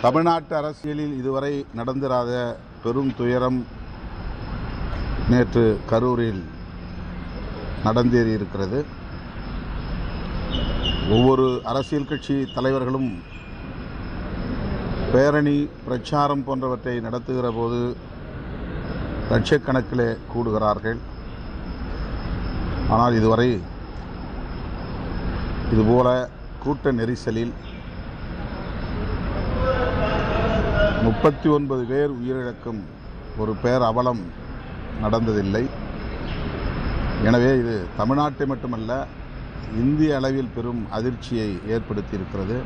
தமிழ்நாட்டு அரசியலில் இதுவரை நடந்திராத பெரும் துயரம் நேற்று கரூரில் நடந்தேறியிருக்கிறது. ஒவ்வொரு அரசியல் கட்சி தலைவர்களும் பேரணி பிரச்சாரம் போன்றவற்றை நடத்துகிற போது லட்சக்கணக்கிலே கூடுகிறார்கள். ஆனால் இதுவரை இதுபோல கூட்ட நெரிசலில் 39 பேர் உயிரிழக்கும் ஒரு பேர் அவலம் நடந்ததில்லை. எனவே இது தமிழ்நாட்டை மட்டுமல்ல, இந்திய அளவில் பெரும் அதிர்ச்சியை ஏற்படுத்தியிருக்கிறது.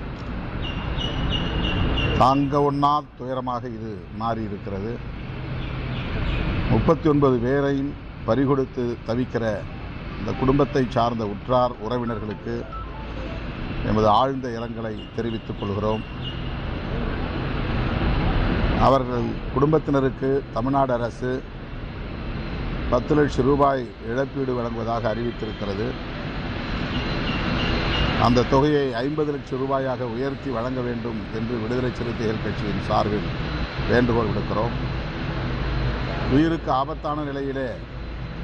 தாங்க ஒண்ணா துயரமாக இது மாறியிருக்கிறது. 39 பேரையும் பறிகொடுத்து தவிக்கிற இந்த குடும்பத்தை சார்ந்த உற்றார் உறவினர்களுக்கு எமது ஆழ்ந்த இரங்கலை தெரிவித்துக் கொள்கிறோம். அவர்கள் குடும்பத்தினருக்கு தமிழ்நாடு அரசு 10 லட்சம் ரூபாய் இழப்பீடு வழங்குவதாக அறிவித்திருக்கிறது. அந்த தொகையை 50 லட்சம் ரூபாயாக உயர்த்தி வழங்க வேண்டும் என்று விடுதலை சிறுத்தைகள் கட்சியின் சார்பில் வேண்டுகோள் விடுக்கிறோம். உயிருக்கு ஆபத்தான நிலையிலே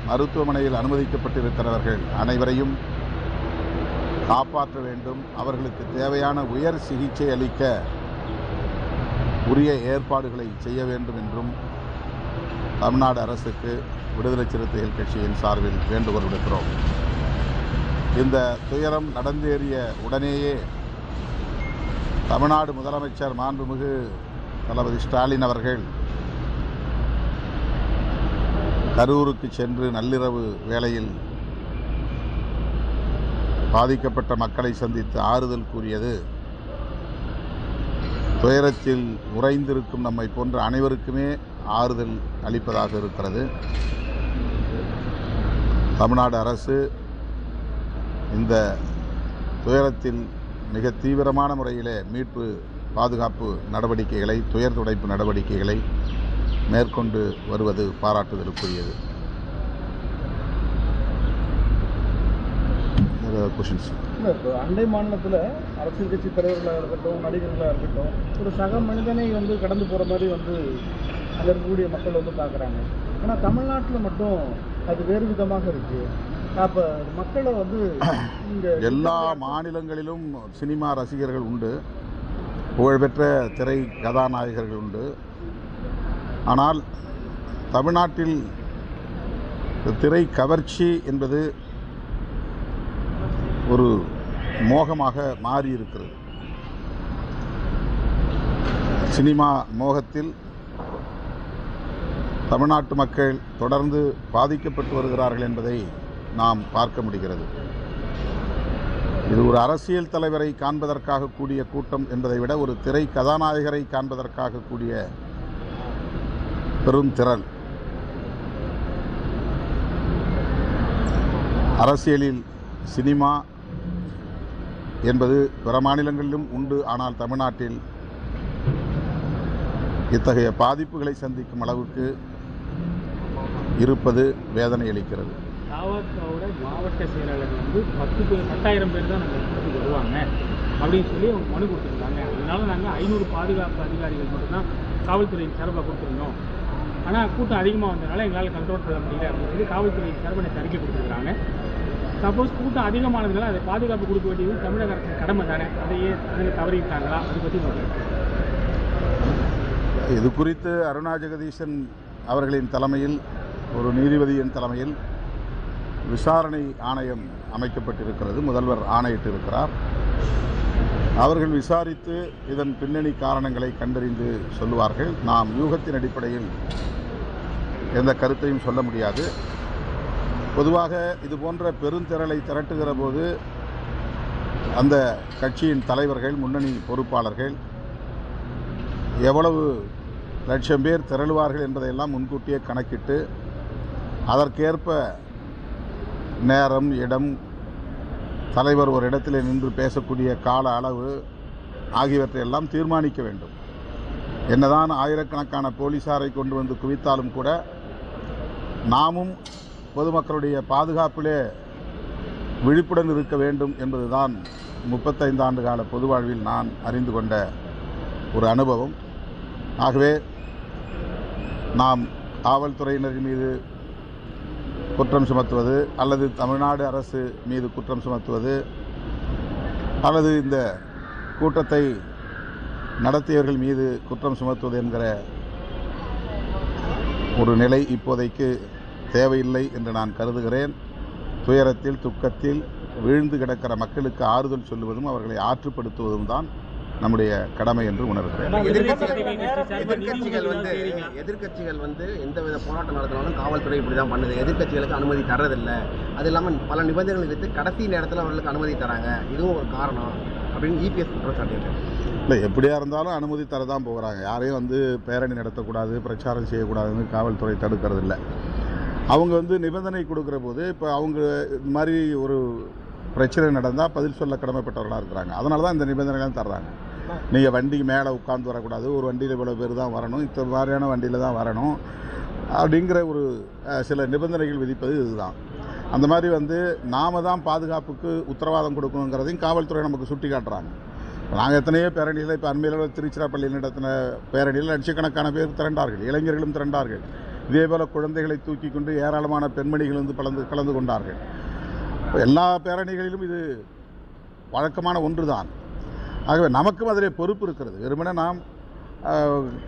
மருத்துவமனையில் அனுமதிக்கப்பட்டிருக்கிறவர்கள் அனைவரையும் காப்பாற்ற வேண்டும். அவர்களுக்கு தேவையான உயர் சிகிச்சை அளிக்க உரிய ஏற்பாடுகளை செய்ய வேண்டும் என்றும் தமிழ்நாடு அரசுக்கு விடுதலை சிறுத்தைகள் கட்சியின் சார்பில் வேண்டுகோள் விடுக்கிறோம். இந்த துயரம் நடந்தேறிய உடனேயே தமிழ்நாடு முதலமைச்சர் மாண்புமிகு தளபதி ஸ்டாலின் அவர்கள் கரூருக்கு சென்று நள்ளிரவு வேளையில் பாதிக்கப்பட்ட மக்களை சந்தித்து ஆறுதல் கூறியது துயரத்தில் உறைந்திருக்கும் நம்மை போன்ற அனைவருக்குமே ஆறுதல் அளிப்பதாக இருக்கிறது. தமிழ்நாடு அரசு இந்த துயரத்தில் மிக தீவிரமான முறையிலே மீட்பு பாதுகாப்பு நடவடிக்கைகளை, துயர் துடைப்பு நடவடிக்கைகளை மேற்கொண்டு வருவது பாராட்டுதலுக்குரியது. இப்போ அண்டை மாநிலத்தில் அரசியல் கட்சி தலைவர்களாக இருக்கட்டும், நடிகர்களாக இருக்கட்டும், ஒரு சக மனிதனை கடந்து போகிற மாதிரி அங்கே இருக்கக்கூடிய மக்கள் பார்க்குறாங்க. ஆனால் தமிழ்நாட்டில் மட்டும் அது வேறு விதமாக இருக்குது. அப்போ மக்களை எல்லா மாநிலங்களிலும் சினிமா ரசிகர்கள் உண்டு, புகழ்பெற்ற திரை கதாநாயகர்கள் உண்டு. ஆனால் தமிழ்நாட்டில் திரை கவர்ச்சி என்பது ஒரு மோகமாக மாறியிருக்கிறது. சினிமா மோகத்தில் தமிழ்நாட்டு மக்கள் தொடர்ந்து பாதிக்கப்பட்டு வருகிறார்கள் என்பதை நாம் பார்க்க முடிகிறது. இது ஒரு அரசியல் தலைவரை காண்பதற்காக கூடிய கூட்டம் என்பதை விட ஒரு திரை கதாநாயகரை காண்பதற்காக கூடிய பெரும் திரள். அரசியலில் சினிமா என்பது பிற மாநிலங்களிலும் உண்டு. ஆனால் தமிழ்நாட்டில் இத்தகைய பாதிப்புகளை சந்திக்கும் அளவுக்கு இருப்பது வேதனை அளிக்கிறது. தாவகவோட மாவட்ட செயலாளர் 10,000 பேர் தான் நம்ம வருவாங்க அப்படின்னு சொல்லி அவங்க மனு கொடுத்துருக்காங்க. அதனால நாங்கள் 500 பாதுகாப்பு அதிகாரிகள் மட்டும்தான் காவல்துறையின் சார்பாக கொடுத்துருந்தோம். ஆனால் கூட்டம் அதிகமாக வந்ததுனால எங்களால் கண்ட்ரோல் பண்ண முடியல அப்படின்னு சொல்லி காவல்துறையின் சார்பாக எனக்கு அறிக்கை கொடுத்துருக்காங்க. சப்போஸ் கூட்டம் அதிகமானதுனால அதை பாதுகாப்பு கொடுக்க வேண்டியது தமிழக அரசின் கடமை தானே, அதையே அதில் தவறிவிட்டாங்களா? அதை பற்றி இது குறித்து அருணா ஜெகதீசன் அவர்களின் தலைமையில், ஒரு நீதிபதியின் தலைமையில் விசாரணை ஆணையம் அமைக்கப்பட்டிருக்கிறது. முதல்வர் ஆணையிட்டிருக்கிறார். அவர்கள் விசாரித்து இதன் பின்னணி காரணங்களை கண்டறிந்து சொல்லுவார்கள். நாம் யூகத்தின் அடிப்படையில் எந்த கருத்தையும் சொல்ல முடியாது. பொதுவாக இது போன்ற பெருந்திரளை திரட்டுகிற போது அந்த கட்சியின் தலைவர்கள், முன்னணி பொறுப்பாளர்கள் எவ்வளவு லட்சம் பேர் திரளுவார்கள் என்பதையெல்லாம் முன்கூட்டியே கணக்கிட்டு அதற்கேற்ப நேரம், இடம், தலைவர் ஒரு இடத்திலே நின்று பேசக்கூடிய கால அளவு ஆகியவற்றையெல்லாம் தீர்மானிக்க வேண்டும். என்னதான் ஆயிரக்கணக்கான போலீசாரை கொண்டு வந்து குவித்தாலும் கூட நாமும் பொதுமக்களுடைய பாதுகாப்பிலே விழிப்புடன் இருக்க வேண்டும் என்பதுதான் 35 ஆண்டு கால பொது வாழ்வில் நான் அறிந்து கொண்ட ஒரு அனுபவம். ஆகவே நாம் காவல்துறையினர் மீது குற்றம் சுமத்துவது அல்லது தமிழ்நாடு அரசு மீது குற்றம் சுமத்துவது அல்லது இந்த கூட்டத்தை நடத்தியவர்கள் மீது குற்றம் சுமத்துவது என்கிற ஒரு நிலை இப்போதைக்கு தேவையில்லை என்று நான் கருதுகிறேன். துயரத்தில் துக்கத்தில் வீழ்ந்து கிடக்கிற மக்களுக்கு ஆறுதல் சொல்லுவதும் அவர்களை ஆற்றுப்படுத்துவதும் தான் நம்முடைய கடமை என்று உணர்கிறேன். எதிர்க்கட்சிகள் எந்தவித போராட்டம் நடத்தினாலும் காவல்துறை இப்படி தான் பண்ணுது, எதிர்க்கட்சிகளுக்கு அனுமதி தரதில்லை, அது இல்லாமல் பல நிபந்தனைகள் வைத்து கடைசி நேரத்தில் அவர்களுக்கு அனுமதி தராங்க, இதுவும் ஒரு காரணம் அப்படின்னு இபிஎஸ் குற்றம் சாட்டியிருக்காங்க. இல்லை, எப்படியா இருந்தாலும் அனுமதி தரதான் போகிறாங்க. யாரையும் பேரணி நடத்தக்கூடாது, பிரச்சாரம் செய்யக்கூடாதுன்னு காவல்துறை தடுக்கிறது இல்லை. அவங்க நிபந்தனை கொடுக்குற போது இப்போ அவங்க இது மாதிரி ஒரு பிரச்சனை நடந்தால் பதில் சொல்ல கடமைப்பட்டவர்களாக இருக்கிறாங்க. அதனால தான் இந்த நிபந்தனைகள்லாம் தர்றாங்க. நீங்கள் வண்டிக்கு மேலே உட்கார்ந்து வரக்கூடாது, ஒரு வண்டியில் இவ்வளோ பேர் தான் வரணும், இந்த மாதிரியான வண்டியில் தான் வரணும் அப்படிங்கிற ஒரு சில நிபந்தனைகள் விதிப்பது இதுதான். அந்த மாதிரி நாம தான் பாதுகாப்புக்கு உத்தரவாதம் கொடுக்கணுங்கிறதையும் காவல்துறை நமக்கு சுட்டி காட்டுறாங்க. நாங்கள் எத்தனையோ பேரணியில் இப்போ அண்மையில் திருச்சிராப்பள்ளியில் நடத்தின பேரணியில் லட்சக்கணக்கான பேர் திரண்டார்கள், இளைஞர்களும் திரண்டார்கள். இதேபோல் குழந்தைகளை தூக்கி கொண்டு ஏராளமான பெண்மணிகள் கலந்து கொண்டார்கள். எல்லா பேரணிகளிலும் இது வழக்கமான ஒன்று தான். ஆகவே நமக்கும் அதிலே பொறுப்பு இருக்கிறது. வெறுமனே நாம்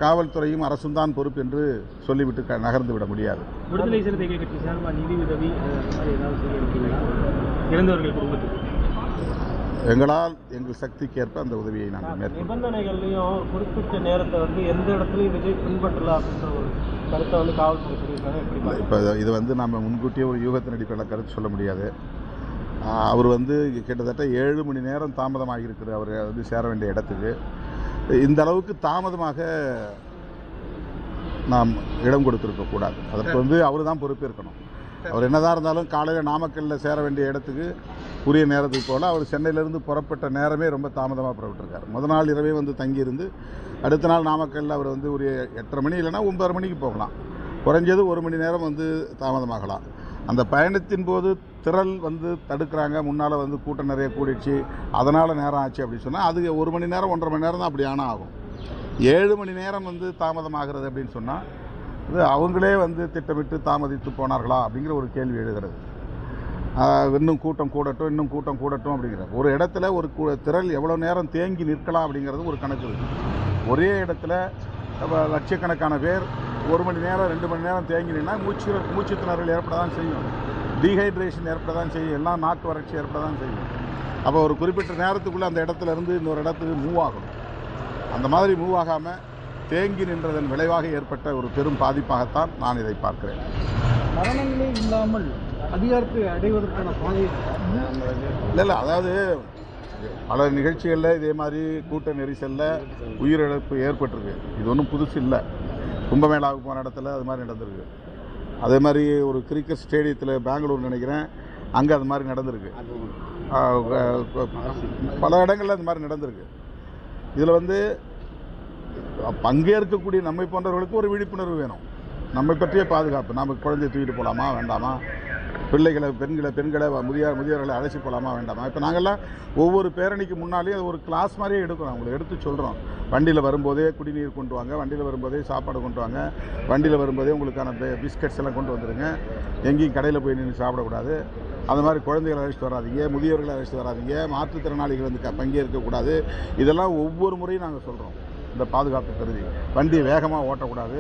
காவல்துறையும் அரசும் தான் பொறுப்பு என்று சொல்லிவிட்டு நகர்ந்து விட முடியாது. விடுதலை சிறுத்தைகள் கட்சி சார்பாக நிதி உதவி இறந்தவர்கள் குடும்பத்துக்கு எங்களால் எங்கள் சக்திக்கேற்ப அந்த உதவியை நாங்கள் மேற்கொள்வோம். நிபந்தனைகள்லையும் குறிப்பிட்ட நேரத்தை எந்த இடத்துலையும் விஜய் பின்பற்றலாம் அப்படின்ற ஒரு கருத்தை காவல்துறை சொல்லியிருக்காங்க. இப்போ இது நம்ம முன்கூட்டியே ஒரு யூகத்தின் அடிப்படையில் கருத்து சொல்ல முடியாது. அவர் கிட்டத்தட்ட 7 மணி நேரம் தாமதமாக இருக்குது அவர் சேர வேண்டிய இடத்துக்கு. இந்த அளவுக்கு தாமதமாக நாம் இடம் கொடுத்துருக்கக்கூடாது. அதற்கு அவர் தான் பொறுப்பேற்கணும். அவர் என்னதான் இருந்தாலும் காலையில் நாமக்கல்லில் சேர வேண்டிய இடத்துக்கு உரிய நேரத்துக்கு போல் அவர் சென்னையிலேருந்து புறப்பட்ட நேரமே ரொம்ப தாமதமாக புறப்பட்டிருக்கார். முதல் நாள் இரவே தங்கியிருந்து அடுத்த நாள் நாமக்கல்லில் அவர் ஒரு 8:30 மணி இல்லைன்னா 9:30 மணிக்கு போகலாம். குறைஞ்சது 1 மணி நேரம் தாமதமாகலாம். அந்த பயணத்தின் போது திரள் தடுக்கிறாங்க, முன்னால் கூட்டம் நிறைய கூடிடுச்சு, அதனால் நேரம் ஆச்சு அப்படின்னு சொன்னால் அது 1 மணி நேரம் 1.5 மணி நேரம் தான் அப்படி ஆனால் ஆகும். 7 மணி நேரம் தாமதமாகிறது அப்படின்னு சொன்னால் இது அவங்களே திட்டமிட்டு தாமதித்து போனார்களா அப்படிங்கிற ஒரு கேள்வி எழுகிறது. இன்னும் கூட்டம் கூடட்டும் அப்படிங்கிற ஒரு இடத்துல ஒரு திரள் எவ்வளோ நேரம் தேங்கி நிற்கலாம் அப்படிங்கிறது ஒரு கணக்கு இருக்குது. ஒரே இடத்துல லட்சக்கணக்கான பேர் 1 மணி நேரம் 2 மணி நேரம் தேங்கி நின்னா மூச்சு திணறல் ஏற்பட தான் செய்யும், டீஹைட்ரேஷன் ஏற்பட தான் செய்யும், எல்லாம் நாக்கு வறட்சி ஏற்பட தான் செய்யும். அப்போ ஒரு குறிப்பிட்ட நேரத்துக்குள்ளே அந்த இடத்துல இருந்து இன்னொரு இடத்துக்கு மூவ் ஆகணும். அந்த மாதிரி மூவ் ஆகாமல் தேங்கி நின்றதன் விளைவாக ஏற்பட்ட ஒரு பெரும் பாதிப்பாகத்தான் நான் இதை பார்க்கிறேன். மரணங்களே இல்லாமல் அதிகாரத்தை அடைவதற்கான பாதை இல்லை, அதாவது பல நிகழ்ச்சிகளில் இதே மாதிரி கூட்ட நெரிசலில் உயிரிழப்பு ஏற்பட்டிருக்கு. இது ஒன்றும் புதுசு இல்லை. கும்பமேளாவுக்கு போன இடத்துல அது மாதிரி நடந்திருக்கு. அதே மாதிரி ஒரு கிரிக்கெட் ஸ்டேடியத்தில் பெங்களூர் நினைக்கிறேன், அங்கே அது மாதிரி நடந்திருக்கு. பல இடங்களில் அது மாதிரி நடந்திருக்கு. இதில் பங்கேற்கக்கூடிய நம்மை போன்றவர்களுக்கு ஒரு விழிப்புணர்வு வேணும். நம்மை பற்றிய பாதுகாப்பு, நம்ம குழந்தையை தூக்கிட்டு போகலாமா வேண்டாமா, பிள்ளைகளை பெண்களை முதியவர்களை அழைச்சி போகலாமா வேண்டாமா. இப்போ நாங்கள்லாம் ஒவ்வொரு பேரணிக்கு முன்னாலே அது ஒரு கிளாஸ் மாதிரியே எடுக்கிறோம். அவங்களை எடுத்து சொல்கிறோம், வண்டியில் வரும்போதே குடிநீர் கொண்டு வாங்க, வண்டியில் வரும்போதே சாப்பாடு கொண்டு வாங்க, வண்டியில் வரும்போதே உங்களுக்கான பிஸ்கட்ஸ் எல்லாம் கொண்டு வந்துடுங்க, எங்கேயும் கடையில் போய் நின்று சாப்பிடக்கூடாது, அது மாதிரி குழந்தைகளை அழைச்சிட்டு வராதிங்க, முதியவர்களை அழைச்சிட்டு வராதிங்க, மாற்றுத்திறனாளிகள் பங்கேற்கக்கூடாது. இதெல்லாம் ஒவ்வொரு முறையும் நாங்கள் சொல்கிறோம். இந்த பாதுகாப்பு கருதி வண்டியை வேகமாக ஓட்டக்கூடாது,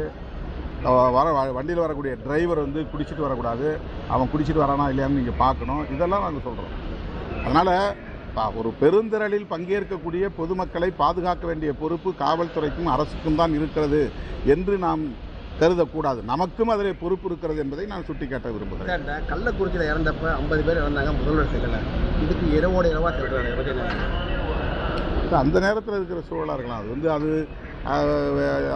வண்டியில் வரக்கூடிய டிரைவர் குடிச்சிட்டு வரக்கூடாது, அவன் குடிச்சிட்டு வரானா இல்லையான்னு நீங்கள் பார்க்கணும். இதெல்லாம் நாங்கள் சொல்கிறோம். அதனால் ஒரு பெருந்திரளில் பங்கேற்கக்கூடிய பொதுமக்களை பாதுகாக்க வேண்டிய பொறுப்பு காவல்துறைக்கும் அரசுக்கும் தான் இருக்கிறது என்று நாம் கருதக்கூடாது. நமக்கும் அதில் பொறுப்பு இருக்கிறது என்பதை நான் சுட்டிக்காட்ட விரும்புகிறேன். இந்த கள்ளக்குறிச்சியில் இறந்தப்ப 50 பேர் இறந்தாங்க, முதல்வர் செய்யலை. இதுக்கு இரவோட இரவா சொல்கிறாங்க. அந்த நேரத்தில் இருக்கிற சூழலாக இருக்கலாம். அது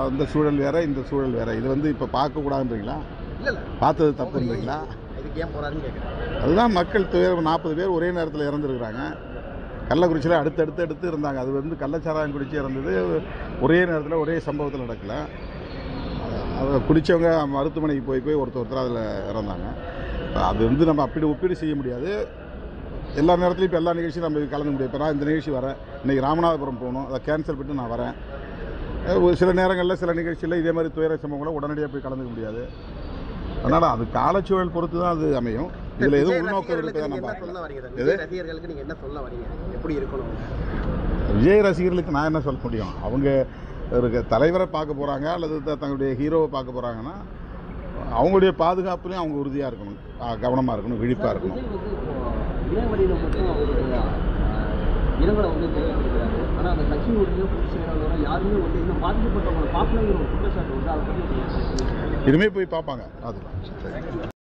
அந்த சூழல் வேற, இந்த சூழல் வேற. இது இப்போ பார்க்கக்கூடாதுன்றீங்களா? இல்லை, பார்த்தது தப்புன்றீங்களா? இதுக்கு ஏன் போகிறாருன்னு கேட்குறேன். அதுதான் மக்கள் 40 பேர் ஒரே நேரத்தில் இறந்துருக்குறாங்க. கள்ளக்குறிச்சியில் அடுத்து இருந்தாங்க. அது கள்ளச்சாராயம் குடிச்சு இறந்தது ஒரே நேரத்தில் ஒரே சம்பவத்தில் நடக்கலை. அதை குடித்தவங்க மருத்துவமனைக்கு போய் ஒருத்தர் அதில் இறந்தாங்க. அது நம்ம ஒப்பீடு செய்ய முடியாது. எல்லா நேரத்துலையும் இப்போ எல்லா நிகழ்ச்சியும் நம்ம கலந்து முடியும். இப்போ நான் இந்த நிகழ்ச்சி வரேன், இன்றைக்கி ராமநாதபுரம் போகணும், அதை கேன்சல் பண்ணிட்டு நான் வரேன். சில நேரங்களில் சில நிகழ்ச்சியில் இதே மாதிரி துயர சம்பவங்களை உடனடியாக போய் கலந்துக்க முடியாது. அதனால் அது காலச்சூழல் பொறுத்து தான் அது அமையும். இதில் எதுவும் உள்நோக்கம் இருக்குதான் நம்ம ரசிகர்களுக்கு நீங்க என்ன சொல்ல வரீங்க? எப்படி இருக்கணும்? விஜய் ரசிகர்களுக்கு நான் என்ன சொல்ல முடியும்? அவங்க ஒரு தலைவரை பார்க்க போகிறாங்க அல்லது தங்களுடைய ஹீரோவை பார்க்க போகிறாங்கன்னா அவங்களுடைய பாதுகாப்புலையும் அவங்க உறுதியாக இருக்கணும், கவனமாக இருக்கணும், விழிப்பாக இருக்கணும். இளவரியில் மட்டும் அவருடைய இரங்கலை வந்து தெரிவிக்கிறாரு. ஆனால் அந்த கட்சியினுடைய பொதுச் செயலாளர் யாருமே வந்து இன்னும் பாதிக்கப்பட்டவங்களை பார்க்கணுங்கிற ஒரு குற்றச்சாட்டு வந்து அதை பற்றி இனிமேல் போய் பார்ப்பாங்க. அது